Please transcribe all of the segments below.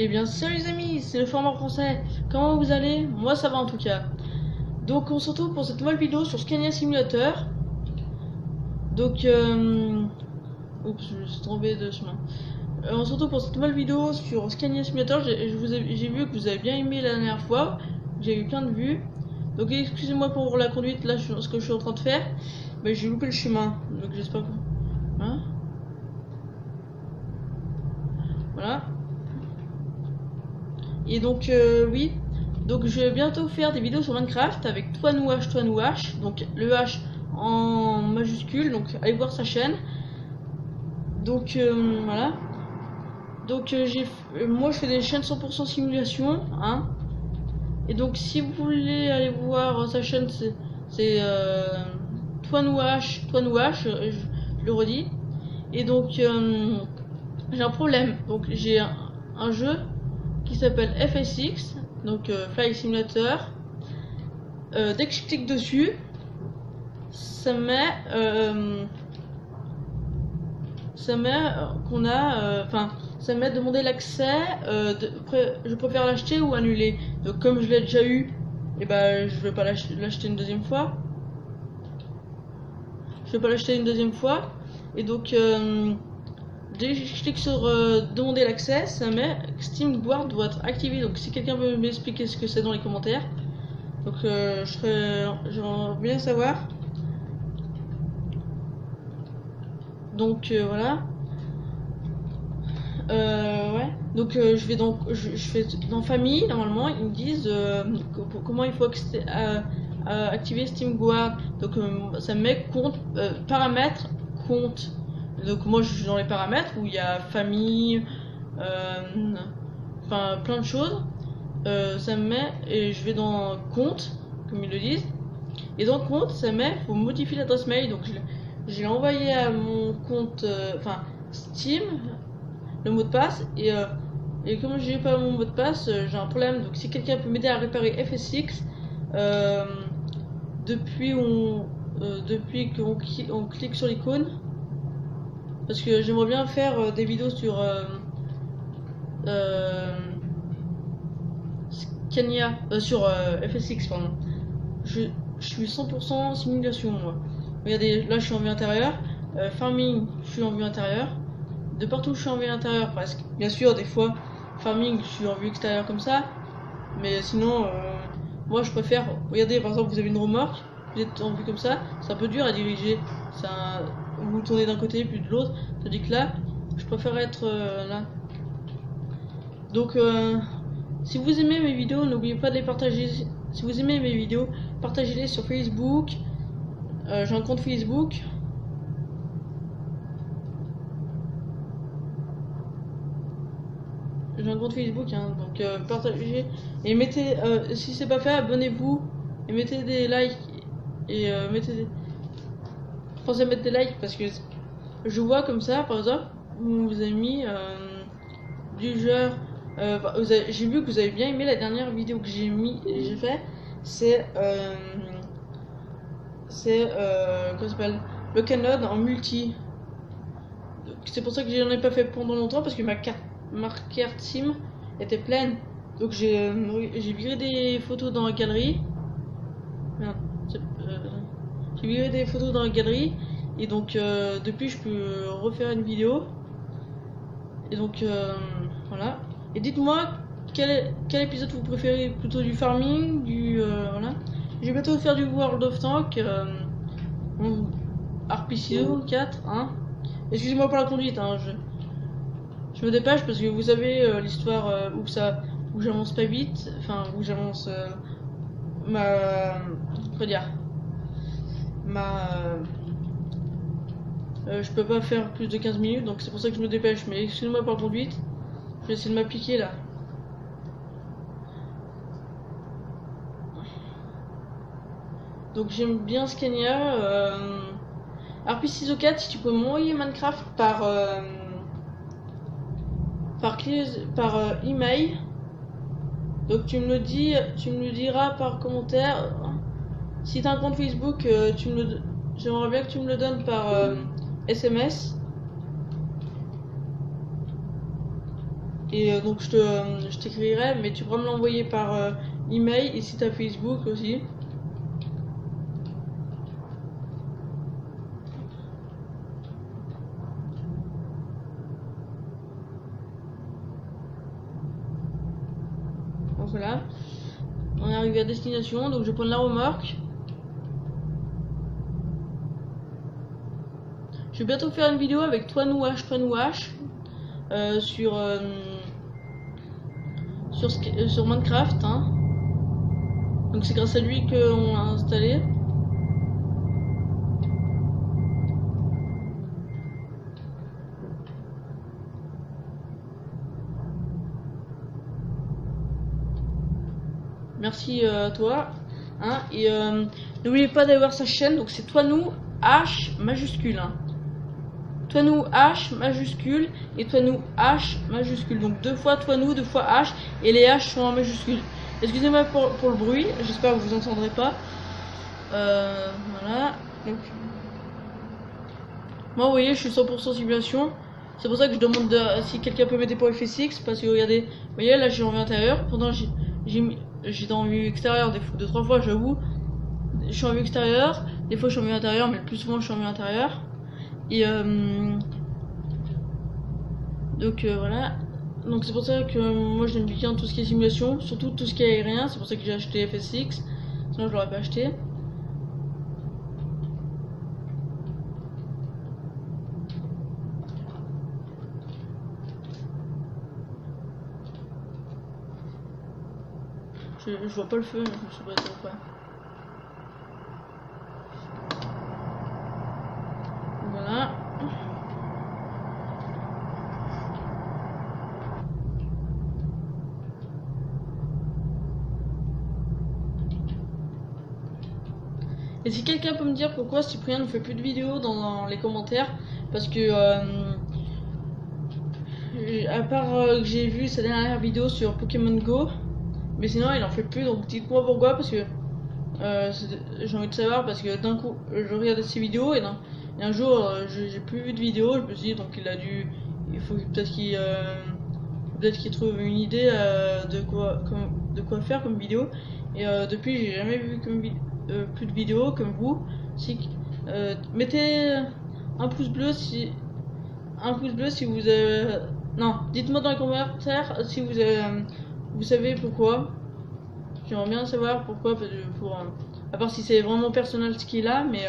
Eh bien salut les amis, c'est le format français. Comment vous allez? Moi ça va en tout cas. Donc on se retrouve pour cette nouvelle vidéo sur Scania Simulator. Donc oups, je suis tombé de chemin. On se retrouve pour cette nouvelle vidéo sur Scania Simulator. J'ai vu que vous avez bien aimé la dernière fois. J'ai eu plein de vues. Donc excusez-moi pour la conduite là, ce que je suis en train de faire. Mais j'ai loupé le chemin. Donc j'espère que... Hein? Voilà. Et donc oui, donc je vais bientôt faire des vidéos sur Minecraft avec Toinouache, donc le H en majuscule, donc allez voir sa chaîne. Donc voilà. Donc moi je fais des chaînes 100% simulation, hein. Et donc si vous voulez aller voir sa chaîne, c'est Toinouache, je le redis. Et donc j'ai un problème, donc j'ai un jeu qui s'appelle FSX, donc Flight Simulator. Dès que je clique dessus, ça met qu'on a, enfin, ça met demander l'accès. Je préfère l'acheter ou annuler. Donc comme je l'ai déjà eu, et ben je vais pas l'acheter une deuxième fois. Je vais pas l'acheter une deuxième fois. Et donc dès que je clique sur demander l'accès, ça met Steam Guard doit être activé. Donc si quelqu'un veut m'expliquer ce que c'est dans les commentaires, donc j'aimerais bien savoir. Donc voilà. Ouais. Donc je fais dans famille. Normalement ils me disent comment il faut activer Steam Guard. Donc ça met compte, paramètres, compte. Donc moi je suis dans les paramètres où il y a famille, enfin plein de choses. Ça me met, et je vais dans compte, comme ils le disent. Et dans compte, ça met, faut modifier l'adresse mail. Donc j'ai envoyé à mon compte, enfin Steam, le mot de passe. Et comme j'ai pas mon mot de passe, j'ai un problème. Donc si quelqu'un peut m'aider à réparer FSX, depuis qu'on clique sur l'icône. Parce que j'aimerais bien faire des vidéos sur Scania, sur FSX, pardon. Je suis 100% simulation, moi. Regardez, là je suis en vue intérieure. Farming, je suis en vue intérieure. De partout, je suis en vue intérieure presque. Bien sûr, des fois, farming, je suis en vue extérieure comme ça. Mais sinon, moi je préfère. Regardez, par exemple, vous avez une remorque, vous êtes en vue comme ça. C'est un peu dur à diriger. Vous tournez d'un côté puis de l'autre, tandis que là je préfère être là. Donc si vous aimez mes vidéos, n'oubliez pas de les partager. Si vous aimez mes vidéos, partagez-les sur Facebook. J'ai un compte Facebook. J'ai un compte Facebook, hein, donc partagez et mettez, si c'est pas fait, abonnez-vous et mettez des likes et pensez à mettre des likes, parce que je vois comme ça, par exemple, vous avez mis du genre, j'ai vu que vous avez bien aimé la dernière vidéo que j'ai fait, c'est comment ça s'appelle, le Canon en multi. C'est pour ça que j'en ai pas fait pendant longtemps, parce que ma carte SIM était pleine. Donc j'ai viré des photos dans la galerie. Merde, j'ai viré des photos dans la galerie. Et donc depuis je peux refaire une vidéo. Et donc voilà. Et dites-moi quel épisode vous préférez, plutôt du farming, voilà. Je vais bientôt faire du World of Tanks, RPCO 4, hein. Excusez-moi pour la conduite, hein, je me dépêche parce que vous savez l'histoire où j'avance pas vite, enfin où j'avance je peux pas faire plus de 15 minutes, donc c'est pour ça que je me dépêche. Mais excusez-moi pour la conduite, je vais essayer de m'appliquer là. Donc j'aime bien Scania. RP604, si tu peux m'envoyer Minecraft par email. Donc tu me le diras par commentaire. Si tu as un compte Facebook, j'aimerais bien que tu me le donnes par SMS. Et donc je t'écrirai, mais tu pourras me l'envoyer par email et si t'as Facebook aussi. Donc voilà, on est arrivé à destination, donc je vais prendre la remorque. Je vais bientôt faire une vidéo avec Toinouache sur Minecraft, hein. Donc c'est grâce à lui qu'on l'a installé. Merci à toi, hein. Et n'oubliez pas d'aller voir sa chaîne, donc c'est Toinou H majuscule, hein. Toinou H majuscule et Toinou H majuscule. Donc deux fois Toinou, deux fois H et les H sont en majuscule. Excusez-moi pour le bruit, j'espère que vous entendrez pas. Voilà. Donc, moi, vous voyez, je suis 100% simulation. C'est pour ça que je demande si quelqu'un peut m'aider pour FSX. Parce que regardez, vous voyez, là j'ai en vue intérieure. Pendant j'ai en vue extérieure des fois, 2-3 fois, j'avoue. Je suis en vue extérieure. Des fois, je suis en vue intérieure, mais le plus souvent, je suis en vue intérieure. Et donc voilà. Donc c'est pour ça que moi j'aime bien tout ce qui est simulation, surtout tout ce qui est aérien. C'est pour ça que j'ai acheté FSX, sinon je l'aurais pas acheté. Je vois pas le feu, je me suis pas trop pas. Voilà. Et si quelqu'un peut me dire pourquoi Cyprien ne fait plus de vidéos dans les commentaires, parce que à part que j'ai vu sa dernière vidéo sur Pokémon Go, mais sinon il en fait plus, donc dites-moi pourquoi, parce que j'ai envie de savoir, parce que d'un coup je regardais ses vidéos et un jour j'ai plus vu de vidéos, je me suis dit donc il faut peut-être qu'il trouve une idée de quoi faire comme vidéo, et depuis j'ai jamais vu plus de vidéos comme vous. Mettez un pouce bleu si vous avez... Non, dites-moi dans les commentaires si vous savez pourquoi. J'aimerais bien savoir pourquoi, à part si c'est vraiment personnel ce qu'il a, mais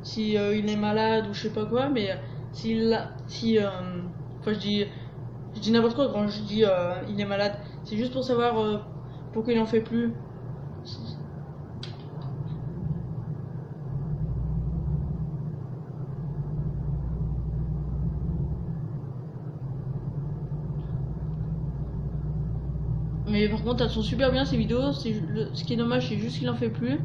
si il est malade ou je sais pas quoi, mais enfin je dis n'importe quoi quand je dis il est malade, c'est juste pour savoir pourquoi il en fait plus. Mais par contre, elles sont super bien ces vidéos. Ce qui est dommage, c'est juste qu'il en fait plus.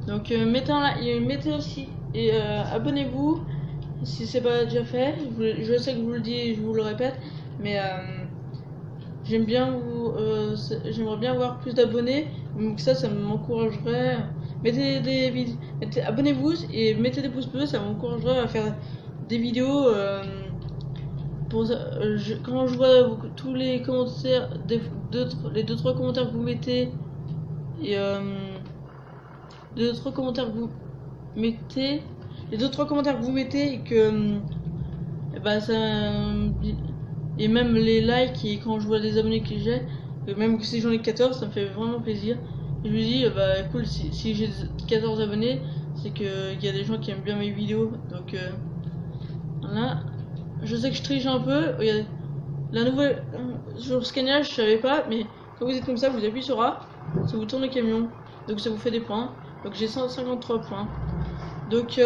Donc mettez aussi et abonnez-vous si c'est pas déjà fait. Je sais que je vous le dis et je vous le répète, mais j'aimerais bien avoir plus d'abonnés, donc ça m'encouragerait. Abonnez-vous et mettez des pouces bleus, ça m'encouragerait à faire des vidéos. Quand je vois tous les commentaires, les 2-3 commentaires que vous mettez, et les 2-3 commentaires que vous mettez, et que bah et même les likes, et quand je vois les abonnés que j'ai, même si j'en ai 14, ça me fait vraiment plaisir. Et je me dis bah cool, si j'ai 14 abonnés, c'est qu'il y a des gens qui aiment bien mes vidéos. Donc voilà. Je sais que je triche un peu. Regardez, la nouvelle sur le scannage, je savais pas, mais quand vous êtes comme ça, vous appuyez sur A, ça vous tourne le camion, donc ça vous fait des points. Donc j'ai 153 points. Donc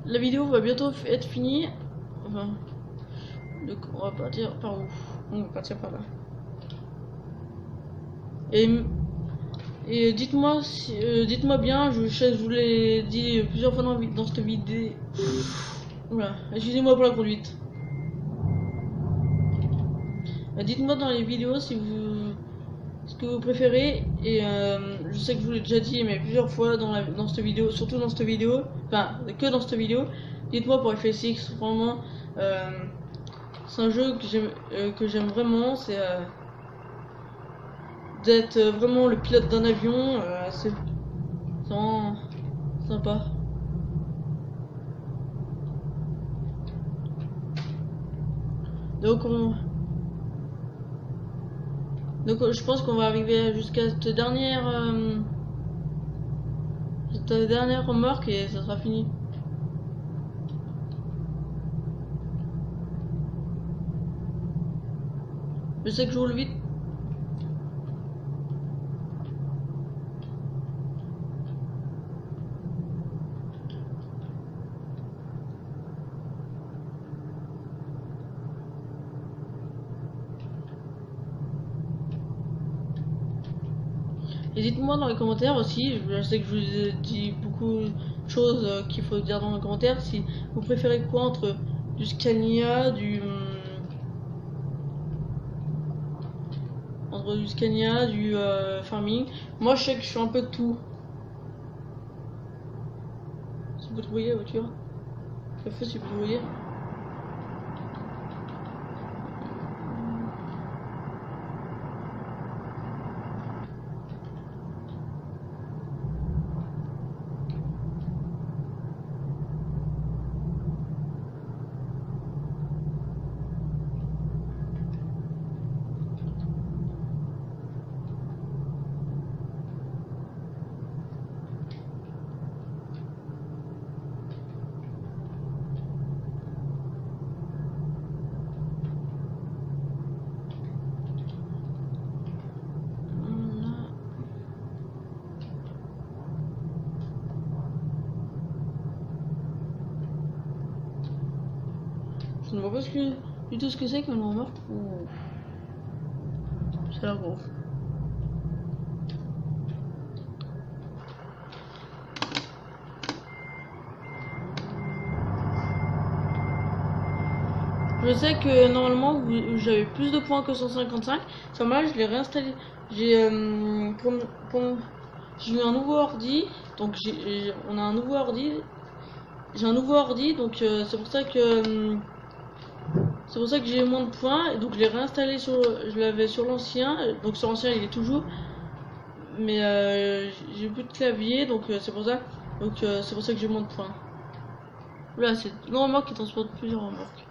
la vidéo va bientôt être finie. Enfin, donc on va partir par où? On va partir par là. Et Et dites-moi dites-moi bien, je vous l'ai dit plusieurs fois dans cette vidéo. Voilà, excusez-moi pour la conduite. Dites-moi dans les vidéos si vous ce que vous préférez, et je sais que je vous l'ai déjà dit mais plusieurs fois dans cette vidéo, surtout dans cette vidéo, enfin que dans cette vidéo. Dites-moi pour FSX, vraiment c'est un jeu que j'aime vraiment, c'est d'être vraiment le pilote d'un avion, c'est vraiment sympa. Donc je pense qu'on va arriver jusqu'à cette dernière remorque et ça sera fini. Je sais que je roule vite. Et dites-moi dans les commentaires aussi, je sais que je vous ai dit beaucoup de choses qu'il faut dire dans les commentaires, si vous préférez quoi entre du Scania, du farming. Moi je sais que je suis un peu de tout. Si vous voyez la voiture, je fais si vous voyez. Je ne vois pas du tout ce que c'est qu'une remorque. Ça a l'air gros. Je sais que normalement j'avais plus de points que 155. C'est mal, je l'ai réinstallé. J'ai eu un nouveau ordi, donc on a un nouveau ordi. J'ai un nouveau ordi, donc c'est pour ça que j'ai moins de points. Et donc je l'ai réinstallé je l'avais sur l'ancien. Donc sur l'ancien il est toujours, mais j'ai plus de clavier, donc c'est pour ça. Donc c'est pour ça que j'ai moins de points. Là c'est une remorque qui transporte plusieurs remorques.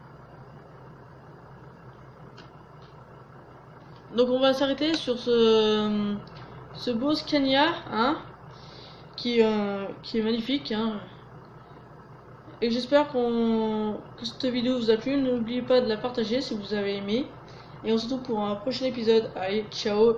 Donc on va s'arrêter sur ce beau Scania, hein, qui est magnifique, hein. Et j'espère que cette vidéo vous a plu. N'oubliez pas de la partager si vous avez aimé. Et on se retrouve pour un prochain épisode. Allez, ciao!